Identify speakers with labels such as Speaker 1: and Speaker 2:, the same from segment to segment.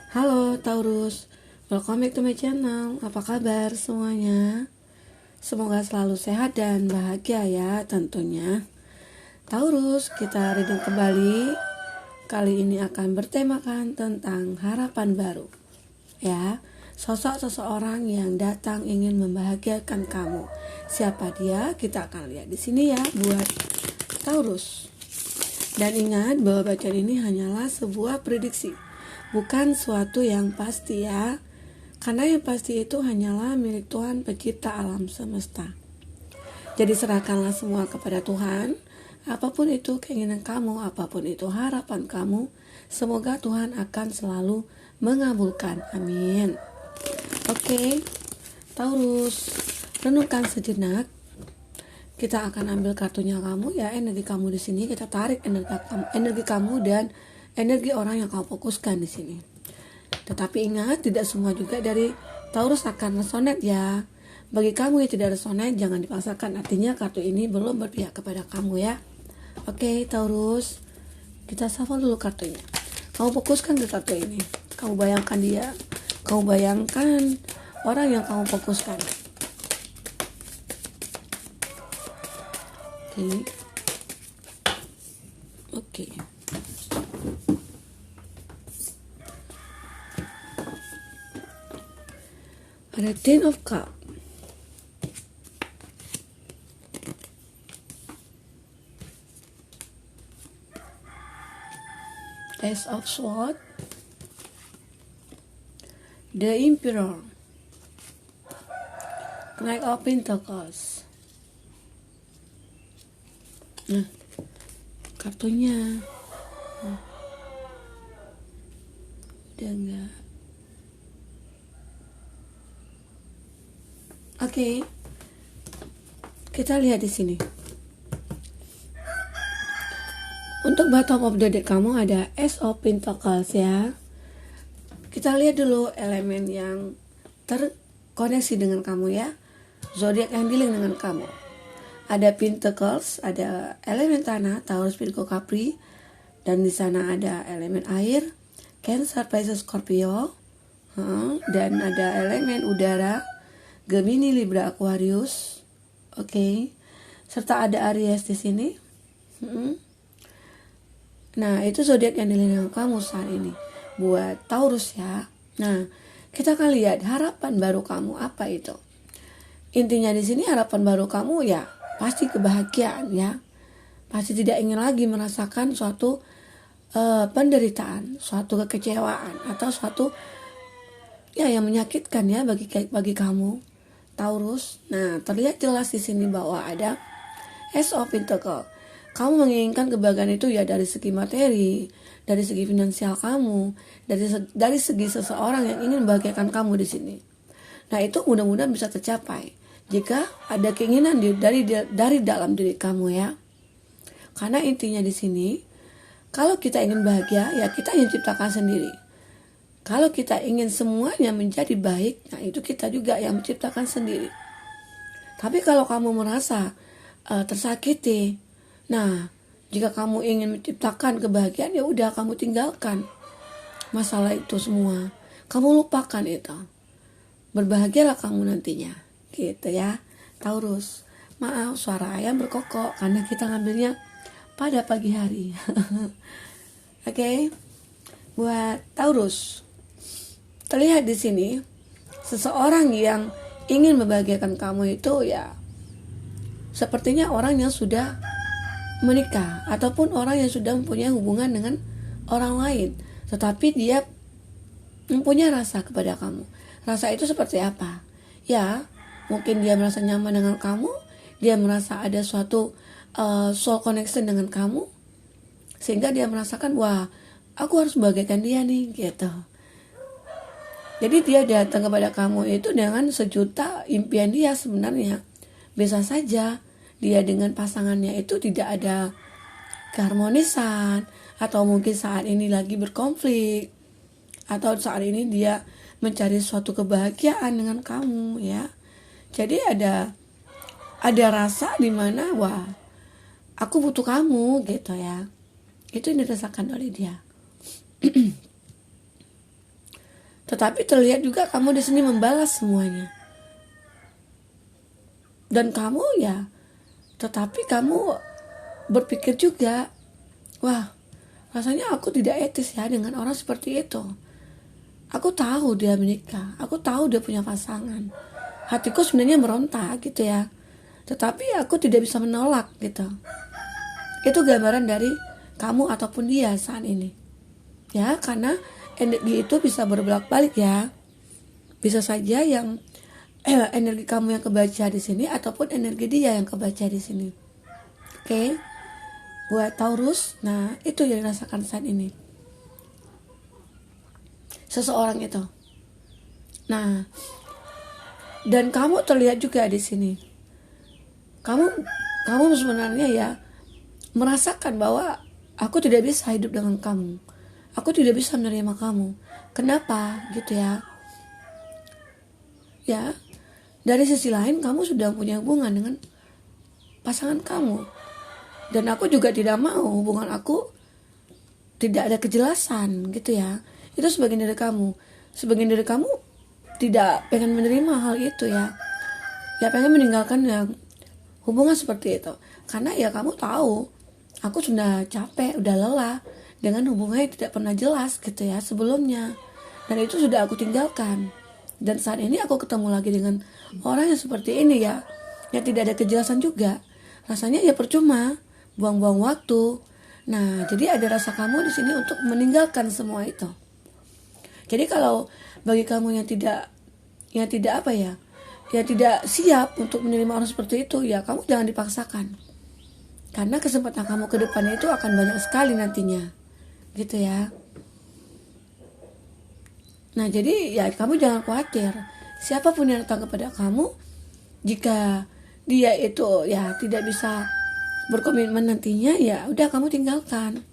Speaker 1: Halo Taurus, welcome back to my channel. Apa kabar semuanya? Semoga selalu sehat dan bahagia ya tentunya. Taurus, kita reading kembali. Kali ini akan bertemakan tentang harapan baru. Ya, sosok seseorang yang datang ingin membahagiakan kamu. Siapa dia? Kita akan lihat di sini ya buat Taurus. Dan ingat bahwa bacaan ini hanyalah sebuah prediksi, bukan suatu yang pasti ya. Karena yang pasti itu hanyalah milik Tuhan pencipta alam semesta. Jadi serahkanlah semua kepada Tuhan. Apapun itu keinginan kamu, apapun itu harapan kamu, semoga Tuhan akan selalu mengabulkan. Amin. Oke, Taurus, renungkan sejenak. Kita akan ambil kartunya kamu ya, energi kamu di sini. Kita tarik energi kamu dan energi orang yang kamu fokuskan di sini. Tetapi ingat, tidak semua juga dari Taurus akan resonate ya. Bagi kamu yang tidak resonate, jangan dipaksakan. Artinya kartu ini belum berpihak kepada kamu ya. Oke, Taurus, kita shuffle dulu kartunya. Kamu fokuskan ke kartu ini. Kamu bayangkan dia. Kamu bayangkan orang yang kamu fokuskan. Oke. Ada Ten of Cups. Ace of Swords. The Emperor. Knight of Pentacles. Nah, kartunya udah enggak. Oke, kita lihat di sini. Untuk bottom of the deck kamu ada Ace of Pentacles ya. Kita lihat dulu elemen yang terkoneksi dengan kamu ya. Zodiak yang dealing dengan kamu. Ada Pentacles, ada elemen tanah, Taurus, Virgo, Capri, dan di sana ada elemen air, Cancer, Pisces, Scorpio, dan ada elemen udara, Gemini, Libra, Aquarius, oke. Serta ada Aries di sini. Nah, itu zodiak yang dilihat kamu saat ini buat Taurus ya. Nah, kita akan lihat harapan baru kamu apa itu. Intinya di sini harapan baru kamu ya pasti kebahagiaan ya. Pasti tidak ingin lagi merasakan suatu penderitaan, suatu kekecewaan atau suatu ya yang menyakitkan ya bagi kamu Taurus. Nah, terlihat jelas di sini bahwa ada Ace of Pentacles. Kamu menginginkan kebahagiaan itu ya dari segi materi, dari segi finansial kamu, dari segi seseorang yang ingin membahagiakan kamu di sini. Nah, itu mudah-mudahan bisa tercapai jika ada keinginan dari dalam diri kamu ya. Karena intinya di sini, kalau kita ingin bahagia, ya kita ingin ciptakan sendiri. Kalau kita ingin semuanya menjadi baik, nah itu kita juga yang menciptakan sendiri. Tapi kalau kamu merasa tersakiti, nah jika kamu ingin menciptakan kebahagiaan, ya udah kamu tinggalkan masalah itu semua. Kamu lupakan itu. Berbahagialah kamu nantinya. Gitu ya, Taurus. Maaf suara ayam berkokok karena kita ngambilnya pada pagi hari. Oke. Buat Taurus, terlihat di sini seseorang yang ingin membahagiakan kamu itu ya sepertinya orang yang sudah menikah ataupun orang yang sudah mempunyai hubungan dengan orang lain, tetapi dia mempunyai rasa kepada kamu. Rasa itu seperti apa? Ya, mungkin dia merasa nyaman dengan kamu, dia merasa ada suatu soul connection dengan kamu, sehingga dia merasakan, wah, aku harus membahagiakan dia nih, gitu. Jadi dia datang kepada kamu itu dengan sejuta impian dia sebenarnya. Bisa saja dia dengan pasangannya itu tidak ada keharmonisan, atau mungkin saat ini lagi berkonflik, atau saat ini dia mencari suatu kebahagiaan dengan kamu ya. Jadi ada rasa di mana wah, aku butuh kamu gitu ya. Itu yang dirasakan oleh dia. Tetapi terlihat juga kamu di sini membalas semuanya. Dan kamu ya, tetapi kamu berpikir juga, wah, rasanya aku tidak etis ya dengan orang seperti itu. Aku tahu dia menikah, aku tahu dia punya pasangan. Hatiku sebenarnya meronta gitu ya. Tetapi aku tidak bisa menolak gitu. Itu gambaran dari kamu ataupun dia saat ini. Ya, karena energi itu bisa berbalik-balik ya. Bisa saja yang energi kamu yang kebaca di sini ataupun energi dia yang kebaca di sini. Oke. Buat Taurus, nah itu yang dirasakan saat ini. Seseorang itu. Nah, dan kamu terlihat juga di sini. Kamu sebenarnya ya merasakan bahwa aku tidak bisa hidup dengan kamu. Aku tidak bisa menerima kamu. Kenapa gitu ya? Ya, dari sisi lain kamu sudah punya hubungan dengan pasangan kamu. Dan aku juga tidak mau hubungan aku tidak ada kejelasan gitu ya. Itu sebagian dari kamu. Sebagian dari kamu tidak pengen menerima hal itu ya. Ya pengen meninggalkan yang hubungan seperti itu. Karena ya kamu tahu, aku sudah capek, udah lelah dengan hubungan yang tidak pernah jelas gitu ya sebelumnya. Dan itu sudah aku tinggalkan. Dan saat ini aku ketemu lagi dengan orang yang seperti ini ya, yang tidak ada kejelasan juga. Rasanya ya percuma, buang-buang waktu. Nah, jadi ada rasa kamu di sini untuk meninggalkan semua itu. Jadi kalau bagi kamu yang tidak apa ya, yang tidak siap untuk menerima orang seperti itu, ya kamu jangan dipaksakan. Karena kesempatan kamu ke depan itu akan banyak sekali nantinya. Gitu ya. Nah, jadi ya kamu jangan khawatir. Siapapun yang datang kepada kamu, jika dia itu ya tidak bisa berkomitmen nantinya, ya udah kamu tinggalkan.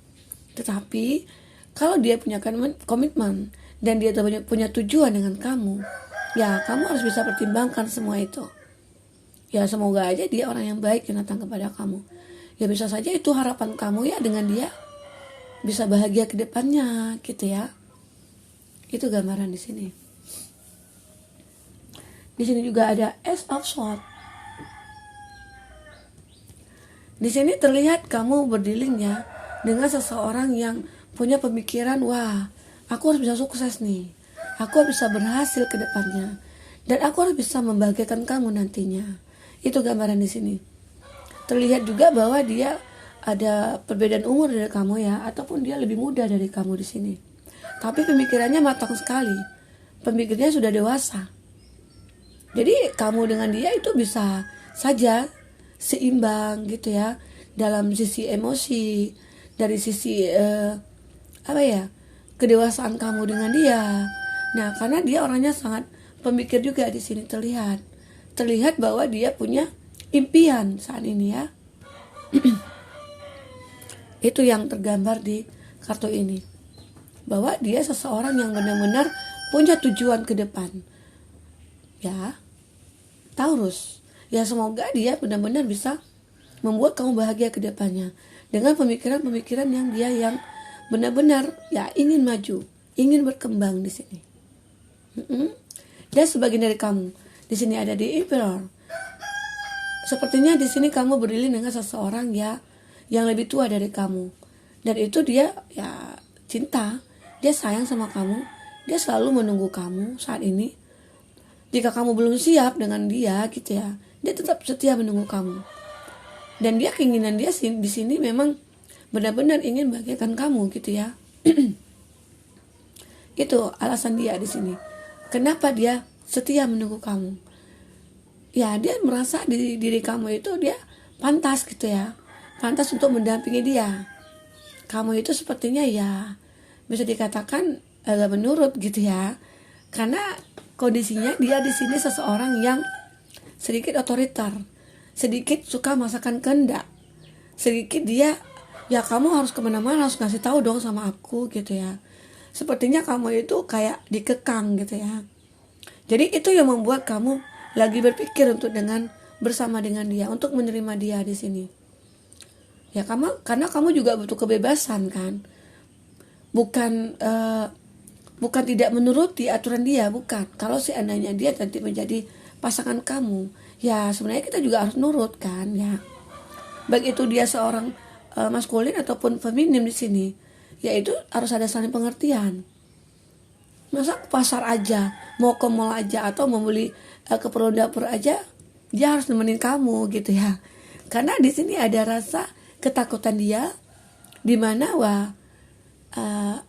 Speaker 1: Tetapi kalau dia punya komitmen dan dia punya tujuan dengan kamu, ya kamu harus bisa pertimbangkan semua itu. Ya semoga aja dia orang yang baik yang datang kepada kamu. Ya bisa saja itu harapan kamu ya, dengan dia bisa bahagia ke depannya gitu ya. Itu gambaran di sini. Di sini juga ada Ace of Swords. Di sini terlihat kamu berdealing ya dengan seseorang yang punya pemikiran, wah, aku harus bisa sukses nih. Aku harus bisa berhasil ke depannya. Dan aku harus bisa membahagiakan kamu nantinya. Itu gambaran di sini. Terlihat juga bahwa dia ada perbedaan umur dari kamu ya, ataupun dia lebih muda dari kamu di sini. Tapi pemikirannya matang sekali. Pemikirannya sudah dewasa. Jadi kamu dengan dia itu bisa saja seimbang gitu ya, dalam sisi emosi, dari sisi kedewasaan kamu dengan dia. Nah, karena dia orangnya sangat pemikir juga di sini terlihat bahwa dia punya impian saat ini ya. Itu yang tergambar di kartu ini, bahwa dia seseorang yang benar-benar punya tujuan ke depan ya, Taurus. Ya semoga dia benar-benar bisa membuat kamu bahagia ke depannya dengan pemikiran-pemikiran yang dia yang benar-benar ya ingin maju, ingin berkembang di sini. Dia sebagian dari kamu. Di sini ada di Emperor. Sepertinya di sini kamu berdiri dengan seseorang ya yang lebih tua dari kamu. Dan itu dia ya cinta, dia sayang sama kamu, dia selalu menunggu kamu saat ini. Jika kamu belum siap dengan dia gitu ya, dia tetap setia menunggu kamu. Dan dia keinginan dia di sini memang benar-benar ingin bahagiakan kamu gitu ya. Itu alasan dia di sini. Kenapa dia setia menunggu kamu? Ya dia merasa diri kamu itu dia pantas gitu ya, pantas untuk mendampingi dia. Kamu itu sepertinya ya bisa dikatakan agak menurut gitu ya, karena kondisinya dia di sini seseorang yang sedikit otoriter, sedikit suka masakan kehendak, sedikit dia ya kamu harus kemana-mana harus ngasih tahu dong sama aku gitu ya. Sepertinya kamu itu kayak dikekang gitu ya. Jadi itu yang membuat kamu lagi berpikir untuk bersama dengan dia, untuk menerima dia di sini. Ya karena kamu juga butuh kebebasan kan, bukan bukan tidak menuruti aturan dia, bukan. Kalau seandainya dia nanti menjadi pasangan kamu, ya sebenarnya kita juga harus nurut kan ya. Baik itu dia seorang maskulin ataupun feminim di sini, yaitu harus ada saling pengertian. Masa ke pasar aja, mau ke mall aja atau membeli keperluan dapur aja, dia harus nemenin kamu gitu ya. Karena di sini ada rasa ketakutan dia, di mana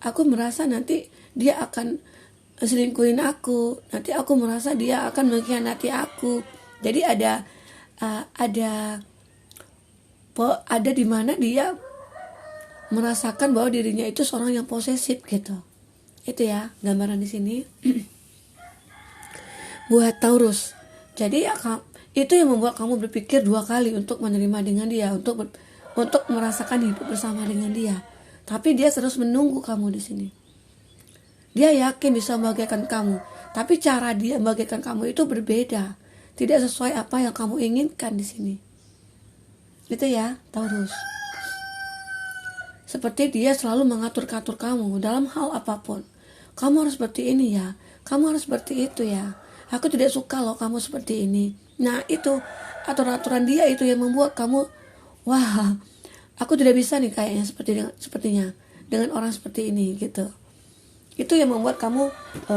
Speaker 1: aku merasa nanti dia akan selingkuhin aku, nanti aku merasa dia akan mengkhianati aku. Jadi ada di mana dia merasakan bahwa dirinya itu seorang yang posesif gitu. Itu ya gambaran di sini. Buat Taurus. Jadi itu yang membuat kamu berpikir 2 kali untuk menerima dengan dia, untuk merasakan hidup bersama dengan dia. Tapi dia terus menunggu kamu di sini. Dia yakin bisa membahagiakan kamu, tapi cara dia membahagiakan kamu itu berbeda, tidak sesuai apa yang kamu inginkan di sini. Itu ya, Taurus. Seperti dia selalu mengatur-ngatur kamu dalam hal apapun. Kamu harus seperti ini ya, kamu harus seperti itu ya. Aku tidak suka loh kamu seperti ini. Nah itu aturan-aturan dia itu yang membuat kamu, wah, aku tidak bisa nih kayaknya sepertinya dengan orang seperti ini gitu. Itu yang membuat kamu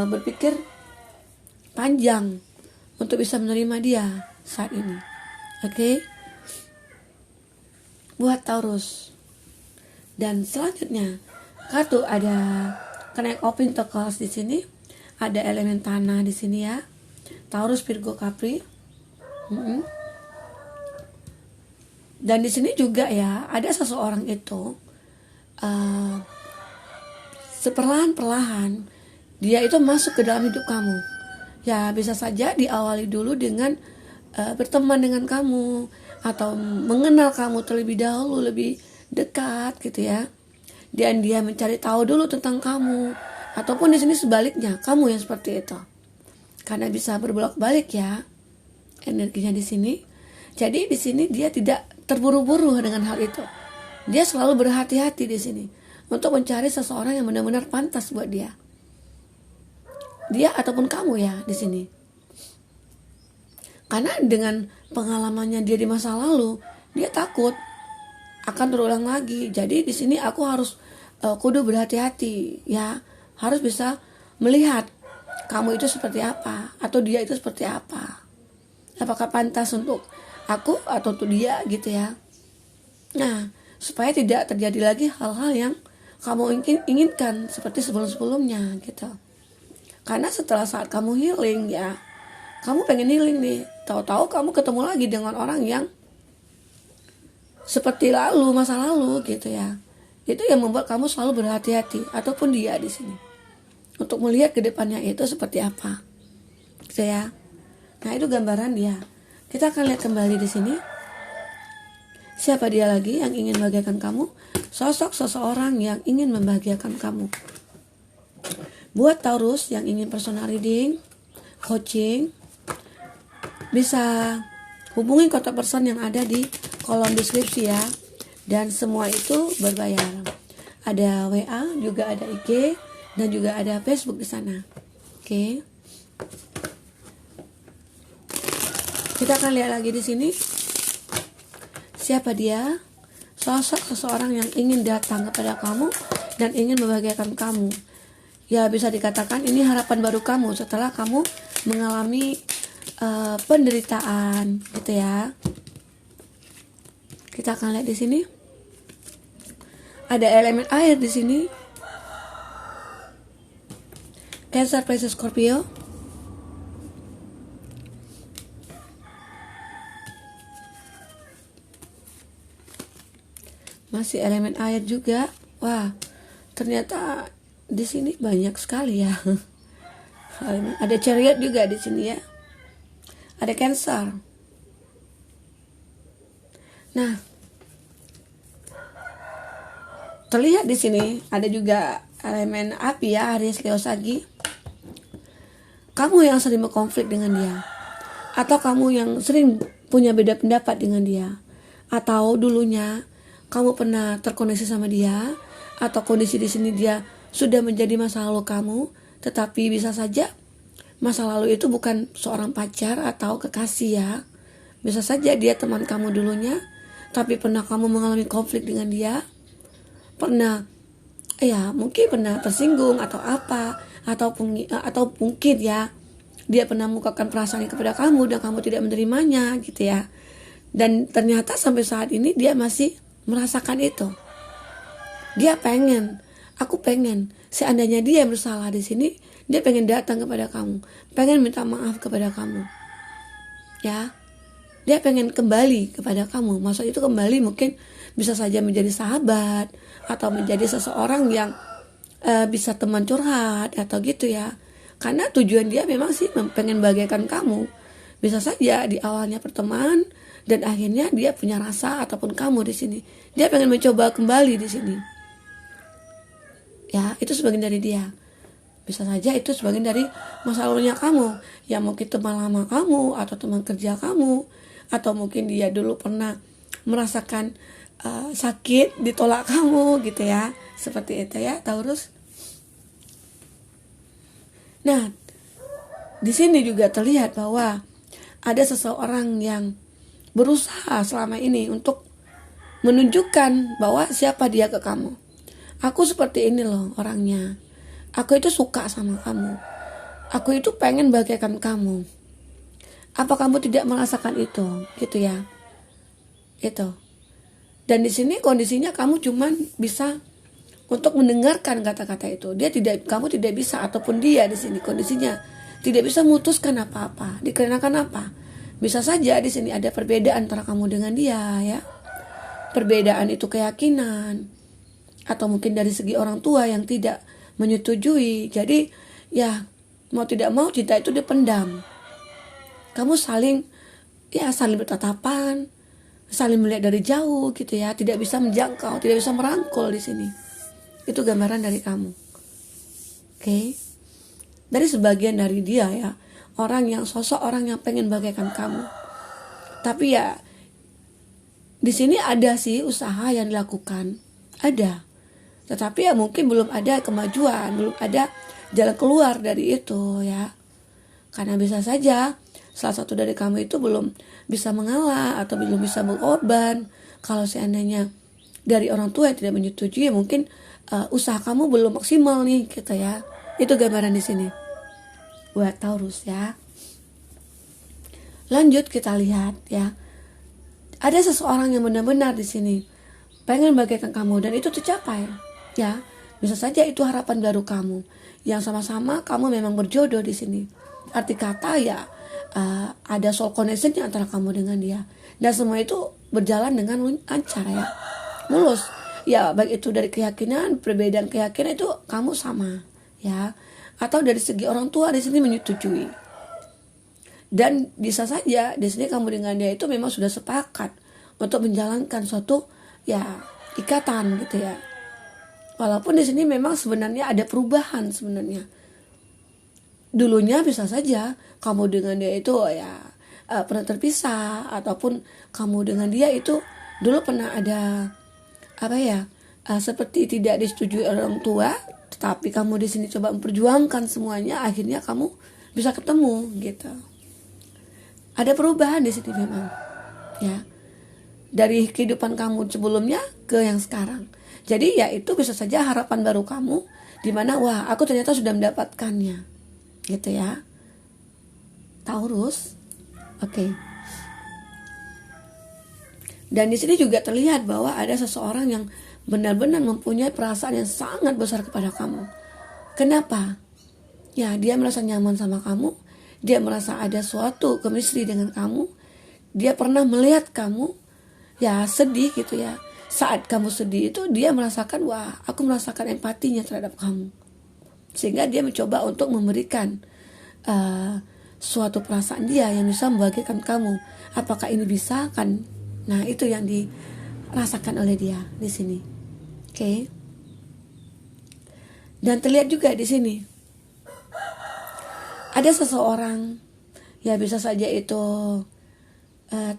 Speaker 1: berpikir panjang untuk bisa menerima dia saat ini. Oke? Buat Taurus. Dan selanjutnya kartu ada Knight of Pentacles di sini, ada elemen tanah di sini ya. Taurus, Virgo, Capri. Dan di sini juga ya ada seseorang itu seperlahan-perlahan dia itu masuk ke dalam hidup kamu. Ya bisa saja diawali dulu dengan berteman dengan kamu atau mengenal kamu terlebih dahulu, lebih dekat gitu ya. Dan dia mencari tahu dulu tentang kamu, ataupun di sini sebaliknya kamu yang seperti itu. Karena bisa berbolak-balik ya energinya di sini. Jadi di sini dia tidak terburu-buru dengan hal itu. Dia selalu berhati-hati di sini untuk mencari seseorang yang benar-benar pantas buat dia. Dia ataupun kamu ya di sini. Karena dengan pengalamannya dia di masa lalu, dia takut akan terulang lagi. Jadi di sini aku harus kudu berhati-hati ya, harus bisa melihat kamu itu seperti apa atau dia itu seperti apa. Apakah pantas untuk aku atau untuk dia gitu ya. Nah, supaya tidak terjadi lagi hal-hal yang kamu inginkan seperti sebelum-sebelumnya gitu. Karena setelah saat kamu healing ya, kamu pengen healing nih, tahu-tahu kamu ketemu lagi dengan orang yang seperti masa lalu gitu ya. Itu yang membuat kamu selalu berhati-hati, ataupun dia di sini, untuk melihat ke depannya itu seperti apa. Gitu ya. Nah, itu gambaran dia. Kita akan lihat kembali di sini. Siapa dia lagi yang ingin membahagiakan kamu? Sosok seseorang yang ingin membahagiakan kamu. Buat Taurus yang ingin personal reading, coaching, bisa hubungi kontak person yang ada di kolom deskripsi ya. Dan semua itu berbayar. Ada WA, juga ada IG, dan juga ada Facebook di sana. Oke. Kita akan lihat lagi di sini. Siapa dia? Sosok seseorang yang ingin datang kepada kamu dan ingin membahagiakan kamu. Ya bisa dikatakan ini harapan baru kamu setelah kamu mengalami penderitaan gitu ya. Kita akan lihat di sini. Ada elemen air di sini. Cancer, Pisces, Scorpio. Masih elemen air juga. Wah, ternyata di sini banyak sekali ya. Ada Chariot juga di sini ya. Ada Cancer. Nah, terlihat di sini ada juga elemen api ya, Aries, Leo, Sagi. Kamu yang sering berkonflik dengan dia, atau kamu yang sering punya beda pendapat dengan dia, atau dulunya kamu pernah terkoneksi sama dia, atau kondisi di sini dia sudah menjadi masa lalu kamu, Tetapi bisa saja masa lalu itu bukan seorang pacar atau kekasih ya. Bisa saja dia teman kamu dulunya, tapi pernah kamu mengalami konflik dengan dia, pernah ya mungkin pernah tersinggung atau apa, atau mungkin ya dia pernah mengungkapkan perasaannya kepada kamu dan kamu tidak menerimanya gitu ya. Dan ternyata sampai saat ini dia masih merasakan itu. Aku pengen seandainya dia yang bersalah di sini, dia pengen datang kepada kamu, pengen minta maaf kepada kamu. Ya, dia pengen kembali kepada kamu. Maksud itu kembali mungkin bisa saja menjadi sahabat atau menjadi seseorang yang bisa teman curhat atau gitu ya. Karena tujuan dia memang sih pengen bahagiakan kamu. Bisa saja di awalnya pertemanan dan akhirnya dia punya rasa ataupun kamu di sini. Dia pengen mencoba kembali di sini. Ya, itu sebagian dari dia. Bisa saja itu sebagian dari masa lalunya kamu, yang mungkin teman lama kamu atau teman kerja kamu, atau mungkin dia dulu pernah merasakan sakit ditolak kamu gitu ya. Seperti itu ya, Taurus. Nah, di sini juga terlihat bahwa ada seseorang yang berusaha selama ini untuk menunjukkan bahwa siapa dia ke kamu. Aku seperti ini loh orangnya. Aku itu suka sama kamu. Aku itu pengen bahagiakan kamu. Apa kamu tidak merasakan itu? Gitu ya. Itu. Dan di sini kondisinya kamu cuman bisa untuk mendengarkan kata-kata itu. Kamu tidak bisa, ataupun dia di sini kondisinya tidak bisa memutuskan apa-apa. Dikarenakan apa? Bisa saja di sini ada perbedaan antara kamu dengan dia ya. Perbedaan itu keyakinan, atau mungkin dari segi orang tua yang tidak menyetujui. Jadi ya mau tidak mau cinta itu dipendam. Kamu saling bertatapan, saling melihat dari jauh gitu ya, tidak bisa menjangkau, tidak bisa merangkul di sini. Itu gambaran dari kamu. Oke. Dari sebagian dari dia ya, sosok orang yang pengen bagaikan kamu. Tapi ya di sini ada sih usaha yang dilakukan. Ada. Tetapi ya mungkin belum ada kemajuan, belum ada jalan keluar dari itu ya. Karena bisa saja salah satu dari kamu itu belum bisa mengalah atau belum bisa berkorban. Kalau seandainya dari orang tua yang tidak menyetujui, mungkin usaha kamu belum maksimal nih gitu ya. Itu gambaran di sini buat Taurus ya. Lanjut kita lihat ya. Ada seseorang yang benar-benar di sini pengen bagaikan kamu dan itu tercapai. Ya, bisa saja itu harapan baru kamu yang sama-sama kamu memang berjodoh di sini. Arti kata ya ada soul connection antara kamu dengan dia, dan semua itu berjalan dengan lancar ya, mulus ya. Baik itu dari keyakinan, perbedaan keyakinan itu kamu sama ya, atau dari segi orang tua di sini menyetujui. Dan bisa saja di sini kamu dengan dia itu memang sudah sepakat untuk menjalankan suatu ya ikatan gitu ya. Walaupun di sini memang sebenarnya ada perubahan sebenarnya. Dulunya bisa saja kamu dengan dia itu ya pernah terpisah, ataupun kamu dengan dia itu dulu pernah ada seperti tidak disetujui orang tua, tetapi kamu di sini coba memperjuangkan semuanya, akhirnya kamu bisa ketemu gitu. Ada perubahan di sini memang ya, dari kehidupan kamu sebelumnya ke yang sekarang. Jadi ya itu bisa saja harapan baru kamu, di mana wah aku ternyata sudah mendapatkannya, gitu ya, Taurus. Oke. Dan di sini juga terlihat bahwa ada seseorang yang benar-benar mempunyai perasaan yang sangat besar kepada kamu. Kenapa? Ya dia merasa nyaman sama kamu, dia merasa ada suatu chemistry dengan kamu, dia pernah melihat kamu ya sedih gitu ya. Saat kamu sedih itu dia merasakan, wah aku merasakan empatinya terhadap kamu, sehingga dia mencoba untuk memberikan suatu perasaan dia yang bisa membahagiakan kamu. Apakah ini bisa kan? Nah itu yang dirasakan oleh dia di sini. Oke. Dan terlihat juga di sini ada seseorang ya, bisa saja itu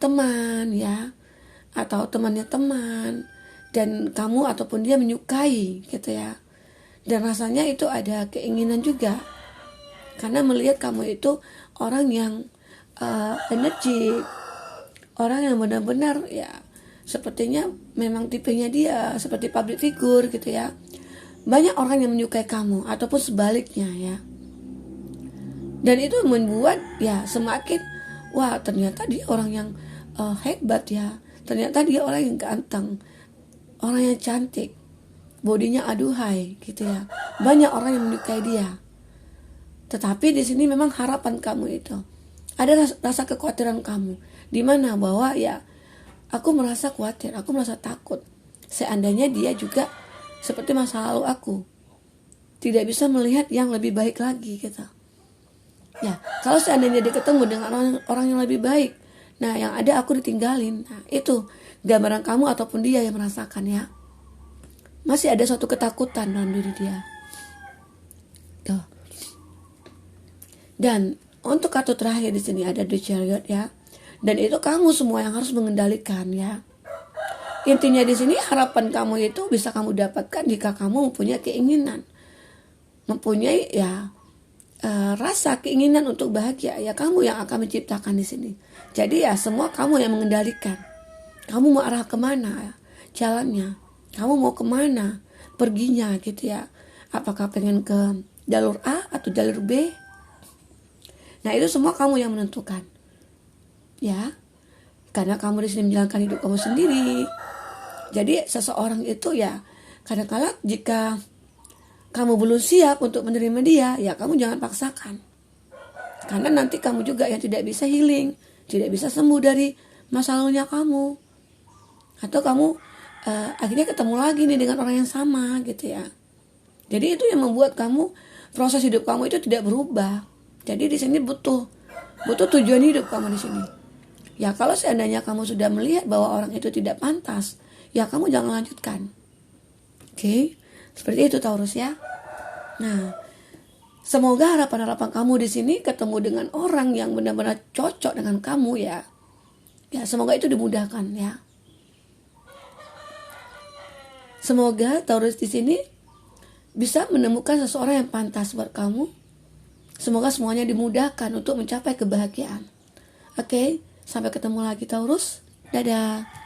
Speaker 1: teman ya, atau temannya teman, dan kamu ataupun dia menyukai gitu ya. Dan rasanya itu ada keinginan juga, karena melihat kamu itu orang yang energik, orang yang benar-benar ya sepertinya memang tipenya dia seperti public figure gitu ya. Banyak orang yang menyukai kamu ataupun sebaliknya ya. Dan itu membuat ya semakin, wah ternyata dia orang yang hebat ya. Ternyata dia orang yang ganteng, orang yang cantik, bodinya aduhai gitu ya. Banyak orang yang menyukai dia. Tetapi di sini memang harapan kamu itu ada rasa kekhawatiran kamu, di mana bahwa ya aku merasa khawatir, aku merasa takut. Seandainya dia juga seperti masa lalu aku, tidak bisa melihat yang lebih baik lagi gitu. Ya, kalau seandainya dia ketemu dengan orang yang lebih baik, nah yang ada aku ditinggalin. Nah, itu gambaran kamu ataupun dia yang merasakan ya. Masih ada suatu ketakutan dalam diri dia. Tuh. Dan untuk kartu terakhir di sini ada The Chariot ya. Dan itu kamu semua yang harus mengendalikan ya. Intinya di sini harapan kamu itu bisa kamu dapatkan jika kamu mempunyai keinginan, mempunyai ya rasa keinginan untuk bahagia, ya kamu yang akan menciptakan di sini. Jadi ya semua kamu yang mengendalikan. Kamu mau arah kemana jalannya, kamu mau kemana perginya gitu ya. Apakah pengen ke jalur A atau jalur B? Nah itu semua kamu yang menentukan, ya. Karena kamu di sini menjalankan hidup kamu sendiri. Jadi seseorang itu ya kadang-kadang jika kamu belum siap untuk menerima dia, ya kamu jangan paksakan. Karena nanti kamu juga yang tidak bisa healing, tidak bisa sembuh dari masa lalunya kamu. Atau kamu akhirnya ketemu lagi nih dengan orang yang sama gitu ya. Jadi itu yang membuat kamu, proses hidup kamu itu tidak berubah. Jadi di sini butuh tujuan hidup kamu di sini. Ya kalau seandainya kamu sudah melihat bahwa orang itu tidak pantas, ya kamu jangan lanjutkan. Oke? Seperti itu Taurus ya. Nah, semoga harapan-harapan kamu di sini ketemu dengan orang yang benar-benar cocok dengan kamu ya. Ya, semoga itu dimudahkan ya. Semoga Taurus di sini bisa menemukan seseorang yang pantas buat kamu. Semoga semuanya dimudahkan untuk mencapai kebahagiaan. Oke, sampai ketemu lagi Taurus. Dadah.